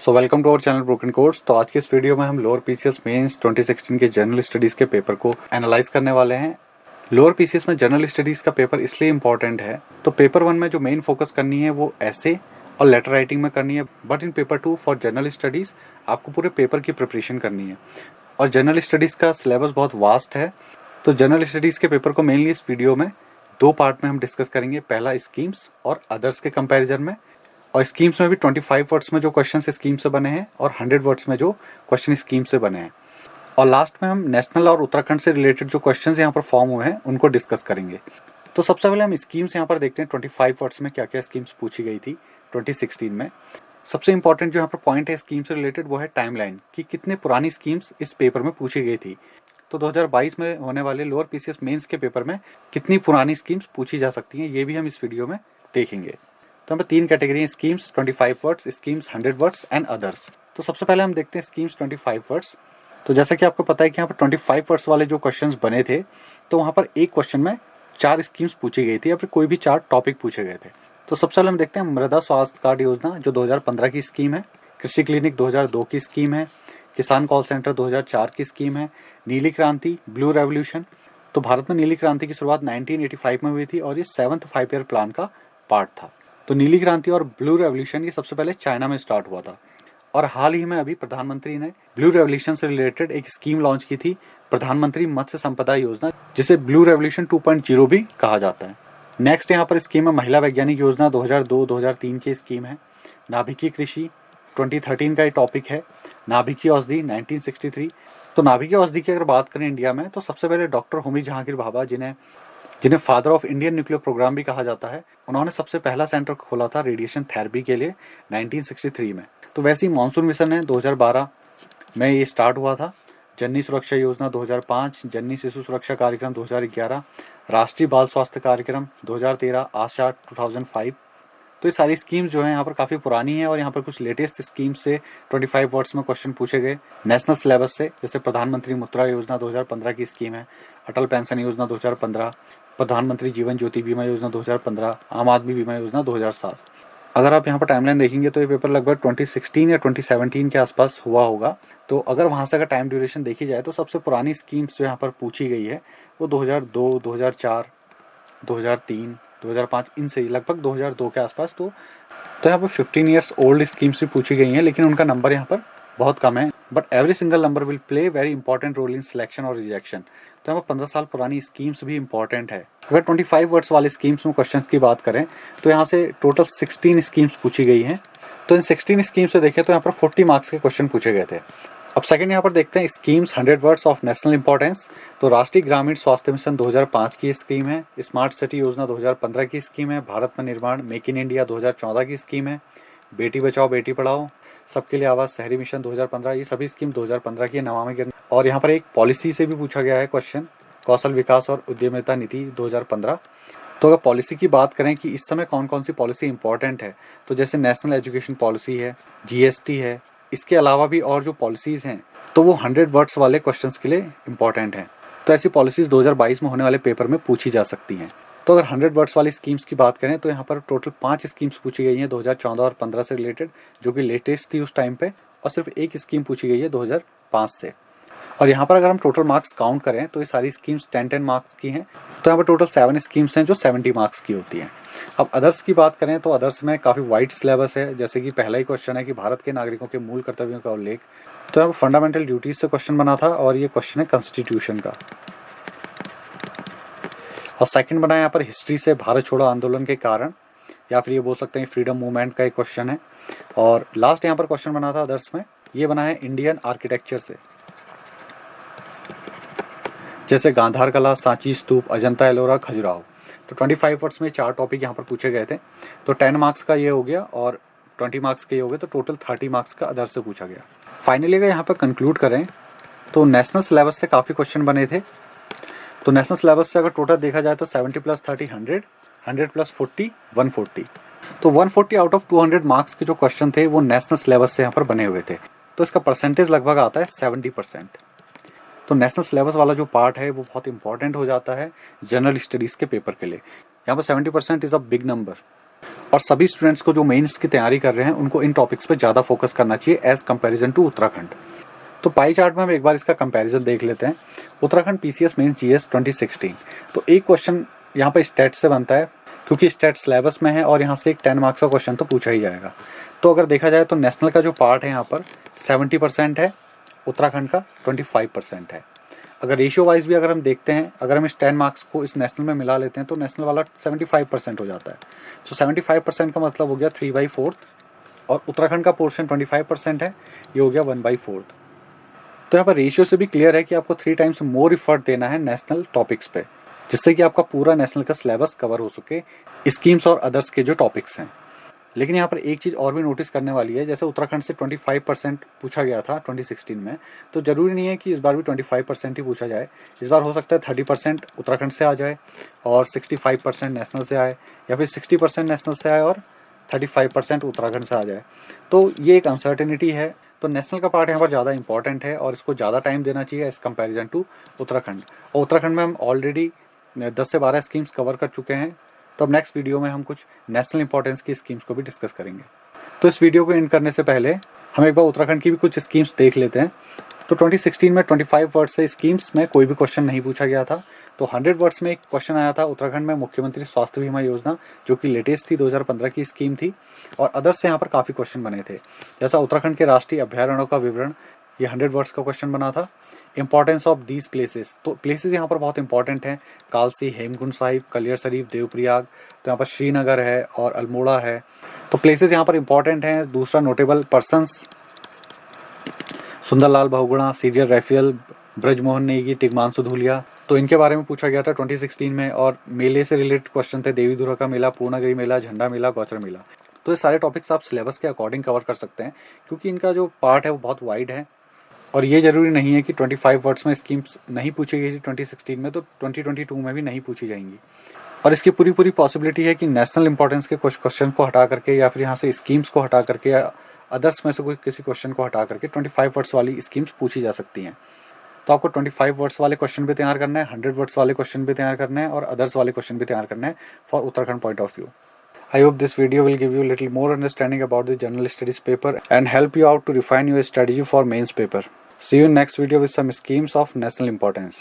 So welcome to our channel broken course. तो आज के इस वीडियो में हम लोअर पीसीएस मेंस 2016 के जनरल स्टडीज के पेपर को एनालाइज करने वाले हैं। लोअर पीसीएस में जनरल स्टडीज का पेपर इसलिए इंपॉर्टेंट है, तो पेपर 1 में जो मेन फोकस करनी है वो ऐसे और लेटर राइटिंग में करनी है, but in paper 2 for general studies आपको पूरे पेपर की प्रिपरेशन करनी है। और जनरल स्टडीज का सिलेबस बहुत वास्ट है, तो जनरल स्टडीज के पेपर को मेनली इस वीडियो में 2 पार्ट में हम डिस्कस करेंगे। पहला स्कीम्स और अदर्स के कंपैरिजन में, और स्कीम्स में भी 25 वर्ड्स में जो क्वेश्चन स्कीम से बने हैं और 100 वर्ड्स में जो क्वेश्चन स्कीम से बने हैं। और लास्ट में हम नेशनल और उत्तराखंड से रिलेटेड जो क्वेश्चंस यहाँ पर फॉर्म हुए हैं उनको डिस्कस करेंगे। तो सबसे पहले हम स्कीम्स यहाँ पर देखते हैं 25 वर्ड्स में क्या क्या स्कीम्स पूछी गई थी 2016 में। सबसे इंपॉर्टेंट जो यहाँ पर पॉइंट है स्कीम से रिलेटेड वो है टाइमलाइन, कि कितने पुरानी स्कीम्स इस पेपर में पूछी गई थी। तो 2022 में होने वाले लोअर पीसीएस मेंस के पेपर में कितनी पुरानी स्कीम्स पूछी जा सकती हैं, ये भी हम इस वीडियो में देखेंगे। तो यहाँ पर 3 कैटेगरी हैं, schemes 25 words, schemes 100 words and others. तो सबसे पहले हम देखते हैं स्कीम्स 25 वर्ड्स। तो जैसा कि आपको पता है कि यहाँ पर 25 वर्ड्स वाले जो क्वेश्चंस बने थे, तो वहाँ पर एक क्वेश्चन में 4 स्कीम्स पूछी गई थी या फिर कोई भी 4 टॉपिक पूछे गए थे। तो सबसे पहले हम देखते हैं मृदा स्वास्थ्य कार्ड योजना जो 2015 की स्कीम है, कृषि क्लिनिक 2002 की स्कीम है, किसान कॉल सेंटर 2004 की स्कीम है, नीली क्रांति ब्लू रेवोल्यूशन। तो भारत में नीली क्रांति की शुरुआत 1985 में हुई थी और ये 7th 5 ईयर प्लान का पार्ट था। तो नीली क्रांति और ब्लू रेवोल्यूशन ये सबसे पहले चाइना में स्टार्ट हुआ था, और हाल ही में अभी प्रधानमंत्री ने ब्लू रेवोल्यूशन से रिलेटेड एक स्कीम लॉन्च की थी, प्रधानमंत्री मत्स्य संपदा योजना, जिसे ब्लू रेवोल्यूशन 2.0 भी कहा जाता है। नेक्स्ट यहाँ पर स्कीम है महिला वैज्ञानिक योजना 2002-2003 की स्कीम है। नाभिकीय कृषि 2013 का ये टॉपिक है। नाभिकीय औषधि 1963। तो नाभिकीय औषधि की अगर बात करें इंडिया में, तो सबसे पहले डॉक्टर होमी जहांगीर भाभा, जिन्हें father of Indian nuclear programme भी कहा जाता है, उन्होंने सबसे पहला सेंटर खोला था रेडिएशन थेरेपी के लिए 1963 में। तो वैसे ही मानसून मिशन है 2012 में ये स्टार्ट हुआ था। जननी सुरक्षा योजना 2005, जननी शिशु सुरक्षा कार्यक्रम 2011, राष्ट्रीय बाल स्वास्थ्य कार्यक्रम 2013, आशा 2005। तो ये सारी स्कीम्स जो है यहाँ पर काफ़ी पुरानी है, और यहाँ पर कुछ लेटेस्ट स्कीम्स से 25 वर्ड्स में क्वेश्चन पूछे गए नेशनल सिलेबस से। जैसे प्रधानमंत्री मुद्रा योजना 2015 की स्कीम है, अटल पेंशन योजना 2015, प्रधानमंत्री जीवन ज्योति बीमा योजना 2015, आम आदमी बीमा योजना 2007। अगर आप यहाँ पर टाइमलाइन देखेंगे तो ये पेपर लगभग 2016 या 2017 के आसपास हुआ होगा। तो अगर वहाँ से अगर टाइम ड्यूरेशन देखी जाए तो सबसे पुरानी स्कीम्स जो यहाँ पर पूछी गई है वो 2002, 2004, 2003, 2005, इनसे लगभग 2002 के आसपास। तो यहाँ पर 15 ईयर्स ओल्ड स्कीम्स भी पूछी गई हैं, लेकिन उनका नंबर यहाँ पर बहुत कम है। But every single number will play very important role in selection और रिजेक्शन। तो यहाँ पर 15 साल पुरानी स्कीम्स भी इंपॉर्टेंट है। अगर 25 वर्ड्स वाले स्कीम्स में क्वेश्चंस की बात करें तो यहाँ से टोटल 16 स्कीम्स पूछी गई हैं। तो इन 16 स्कीम्स से देखें तो यहाँ पर 40 मार्क्स के क्वेश्चन पूछे गए थे। अब सेकंड यहाँ पर देखते हैं schemes 100 words of national importance. तो राष्ट्रीय ग्रामीण स्वास्थ्य मिशन 2005 की स्कीम है, स्मार्ट सिटी योजना 2015 की स्कीम है, भारत में निर्माण मेक इन इंडिया 2014 की स्कीम है, बेटी बचाओ बेटी पढ़ाओ सबके लिए आवास शहरी मिशन 2015, ये सभी स्कीम 2015 की नवामी के। और यहाँ पर एक पॉलिसी से भी पूछा गया है क्वेश्चन, कौशल विकास और उद्यमिता नीति 2015। तो अगर पॉलिसी की बात करें कि इस समय कौन कौन सी पॉलिसी इंपॉर्टेंट है, तो जैसे नेशनल एजुकेशन पॉलिसी है, जीएसटी है, इसके अलावा भी और जो पॉलिसीज हैं तो वो 100 वर्ड्स वाले क्वेश्चंस के लिए इंपॉर्टेंट हैं। तो ऐसी पॉलिसीज 2022 में होने वाले पेपर में पूछी जा सकती हैं। तो अगर 100 वर्ड्स वाली स्कीम्स की बात करें तो यहाँ पर टोटल 5 स्कीम्स पूछी गई हैं 2014 और 15 से रिलेटेड, जो कि लेटेस्ट थी उस टाइम पे, और सिर्फ एक स्कीम पूछी गई है 2005 से। और यहाँ पर अगर हम टोटल मार्क्स काउंट करें तो ये सारी स्कीम्स 10-10 मार्क्स की हैं। तो यहाँ पर टोटल 7 स्कीम्स हैं जो 70 मार्क्स की होती हैं। अब अदर्स की बात करें तो अदर्स में काफ़ी वाइड सिलेबस है। जैसे कि पहला ही क्वेश्चन है कि भारत के नागरिकों के मूल कर्तव्यों का उल्लेख। तो यहाँ पर फंडामेंटल ड्यूटीज से क्वेश्चन बना था, और ये क्वेश्चन है कॉन्स्टिट्यूशन का। और सेकंड बना है यहाँ पर हिस्ट्री से भारत छोड़ो आंदोलन के कारण, या फिर ये बोल सकते हैं फ्रीडम मूवमेंट का एक क्वेश्चन है। और लास्ट यहाँ पर क्वेश्चन बना था अदर्स में, ये बना है इंडियन आर्किटेक्चर से, जैसे गांधार कला, सांची स्तूप, अजंता एलोरा, खजुराहो। तो 25 वर्ड्स में 4 टॉपिक यहाँ पर पूछे गए थे। तो 10 मार्क्स का ये हो गया और 20 मार्क्स के ये हो गए, तो टोटल 30 मार्क्स का अदर से पूछा गया। फाइनली अगर यहाँ पर कंक्लूड करें तो नेशनल सिलेबस से काफ़ी क्वेश्चन बने थे। तो नेशनल सिलेबस से अगर टोटल देखा जाए तो 70 + 30 100, 100 + 40 140। तो 140 आउट ऑफ 200 मार्क्स के जो क्वेश्चन थे वो नेशनल सिलेबस से यहाँ पर बने हुए थे। तो इसका परसेंटेज लगभग आता है 70%। तो नेशनल सिलेबस वाला जो पार्ट है वो बहुत इंपॉर्टेंट हो जाता है जनरल स्टडीज़ के पेपर के लिए। यहाँ पर 70% इज़ अ बिग नंबर। और सभी स्टूडेंट्स को जो मेंस की तैयारी कर रहे हैं उनको इन टॉपिक्स पे ज़्यादा फोकस करना चाहिए एज कंपैरिजन टू उत्तराखंड। तो पाई चार्ट में हम एक बार इसका कंपैरिजन देख लेते हैं। उत्तराखंड पीसीएस मेंस जीएस 2016, तो एक क्वेश्चन यहाँ पर स्टैट से बनता है क्योंकि स्टैट सिलेबस में है और यहाँ से एक 10 मार्क्स का क्वेश्चन तो पूछा ही जाएगा। तो अगर देखा जाए तो नेशनल का जो पार्ट है यहाँ पर 70% है, उत्तराखंड का 25% है। अगर रेशियो वाइज भी अगर हम देखते हैं, अगर हम इस 10 मार्क्स को इस नेशनल में मिला लेते हैं तो नेशनल वाला 75% हो जाता है। तो 75% का मतलब हो गया 3/4 और उत्तराखंड का पोर्शन 25% है, ये हो गया 1/4। तो यहाँ पर रेशियो से भी क्लियर है कि आपको 3 टाइम्स मोर इफर्ट देना है नेशनल टॉपिक्स पे, जिससे कि आपका पूरा नेशनल का सिलेबस कवर हो सके, स्कीम्स और अदर्स के जो टॉपिक्स हैं। लेकिन यहाँ पर एक चीज़ और भी नोटिस करने वाली है, जैसे उत्तराखंड से 25% पूछा गया था 2016 में, तो ज़रूरी नहीं है कि इस बार भी 25% ही पूछा जाए। इस बार हो सकता है 30% उत्तराखंड से आ जाए और 65% नेशनल से आए, या फिर 60% नेशनल से आए और 35% उत्तराखंड से आ जाए। तो ये एक अनसर्टेनिटी है। तो नेशनल का पार्ट यहाँ पर ज़्यादा इंपॉर्टेंट है और इसको ज़्यादा टाइम देना चाहिए एज कंपेरिजन टू उत्तराखंड। और उत्तराखंड में हम ऑलरेडी 10 से 12 स्कीम्स कवर कर चुके हैं। तो अब नेक्स्ट वीडियो में हम कुछ नेशनल इंपॉर्टेंस की स्कीम्स को भी डिस्कस करेंगे। तो इस वीडियो को एंड करने से पहले हम एक बार उत्तराखंड की भी कुछ स्कीम्स देख लेते हैं। तो 2016 में 25 वर्ड से स्कीम्स में कोई भी क्वेश्चन नहीं पूछा गया था। तो 100 वर्ड्स में एक क्वेश्चन आया था उत्तराखंड में मुख्यमंत्री स्वास्थ्य बीमा योजना, जो कि लेटेस्ट थी, 2015 की स्कीम थी। और अदर्स से यहाँ पर काफ़ी क्वेश्चन बने थे, जैसा उत्तराखंड के राष्ट्रीय अभ्यारण्यों का विवरण, ये 100 वर्ड्स का क्वेश्चन बना था। इंपॉर्टेंस ऑफ दीज प्लेसेस, तो प्लेसेस यहाँ पर बहुत इंपॉर्टेंट हैं। कालसी, हेमकुंड साहिब, कलियर शरीफ, देवप्रयाग, तो यहाँ पर श्रीनगर है और अल्मोड़ा है। तो प्लेसेस यहाँ पर इंपॉर्टेंट हैं। दूसरा, नोटेबल पर्सन्स, सुंदरलाल बहुगुणा, सीरियल रैफियल, ब्रजमोहन नेगी, टिग्मांशु धूलिया, तो इनके बारे में पूछा गया था 2016 में। और मेले से रिलेटेड क्वेश्चन थे, देवी दुर्गा का मेला, पूर्णागिरी मेला, झंडा मेला, गौचर मेला। तो ये सारे टॉपिक्स आप सिलेबस के अकॉर्डिंग कवर कर सकते हैं, क्योंकि इनका जो पार्ट है वो बहुत वाइड है। और ये जरूरी नहीं है कि 25 वर्ड्स में स्कीम्स नहीं पूछी गई थी 2016 में, तो 2022 में भी नहीं पूछी जाएंगी। और इसकी पूरी पॉसिबिलिटी है कि नेशनल इंपॉर्टेंस के कुछ क्वेश्चन को हटा करके, या फिर यहाँ से स्कीम्स को हटा करके, या अदर्स में से कोई किसी क्वेश्चन को हटा करके 25 वर्ड्स वाली स्कीम्स पूछी जा सकती हैं। तो आपको 25 वर्ड्स वाले क्वेश्चन भी तैयार करना है, 100 वर्ड्स वाले क्वेश्चन भी तैयार करना है और अदर्स वाले क्वेश्चन भी तैयार करना है for Uttarakhand point of view. I hope this video will give you a little more understanding about the general studies paper and help you out to refine your strategy for mains paper. See you in next video with some schemes of national importance.